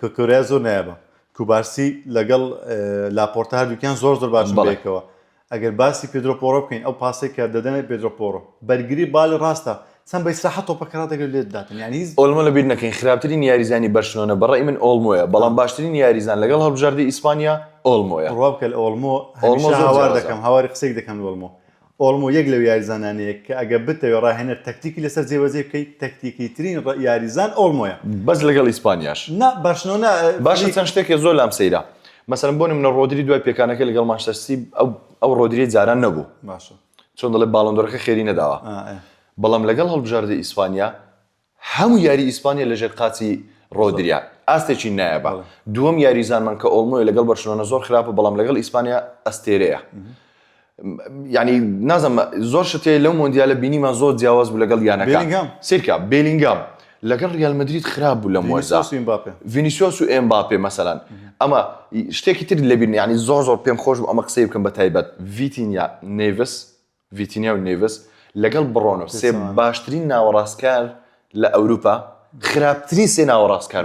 کۆکۆریا زۆر نایابە کوبارسی لەگەڵ لاپۆرتە هەردووکیان زۆر باشن بێکەوە ئەگەر باسی پێدرۆ پۆڕۆ بکەین ئەو پاسێک کە دەدەنێت پێدرۆ پۆڕۆ بەرگری باڵی ڕاستە چەند بە ئیسراحەت تۆپەکەرا دەگەر لێت داتن یعنی هیچ ئۆلمۆ لەبیر نەکەین خراپترین یاریزانی بەرشلۆنە بەڕێی من ئۆلمۆیە بەڵام باشترین یاریزان لەگەڵ هەڵبژاردی ئیسپانیا ئۆلمۆیە ڕوا بکە ئۆلمۆ هاوار دەکەم هاواری قسەی دەکەم ئۆلمۆ ئۆلمۆ یەک لەو یاریزانانەیە کە ئەگە بتەوێ ڕاهێنەر تەکتیکی لەسەر جێبەجێ بکەیت تەکتیکی ترین یاریزان ئۆلمۆیە بەس لەگەڵ ئیسپانیاش نا بەرشلۆنە باشە چەند شتێکی زۆر لام سەیرا مەسەلەن بۆ نمونە ڕۆدری دوای پێکانەکە لەگەڵ مانچستەر سیتی ئەو ڕۆدری جاران نەبوو باشە چۆن دەڵێ باڵندۆرەکە خێری نەداوە بەڵام لەگەڵ هەڵبژاردی ئیسپانیا هەموو یاری ئیسپانیا لەژێر قاچی ڕۆدریا ئاستێکی نایەبە دووەم یاریزانمان کە ئۆلمۆی لەگەڵ بەرشلۆنە زۆر خراپە بەڵام لەگەڵ ئیسپانیا ئەستێرەیە یعنی نازانم زۆر شتێ لەو مۆندیالە بینیمان زۆر جیاواز بوو لەگەڵ یانەکە سیرکە بێلینگام لەگەڵ ریال مەدرید خراپ بوو لە مۆزا ڤینیسیۆس و ئێمباپێ مەسەلەن ئەمە شتێکی تر لەبیر یعنی زۆر پێم خۆش بوو ئەمە قسەی بکەم بە تایبەت ڤیتینیا و نێڤس لەگەڵ بڕۆنۆ سێ باشترین ناوەڕاستکار لە ئەوروپا خراپترین سێ ناوەڕاستکار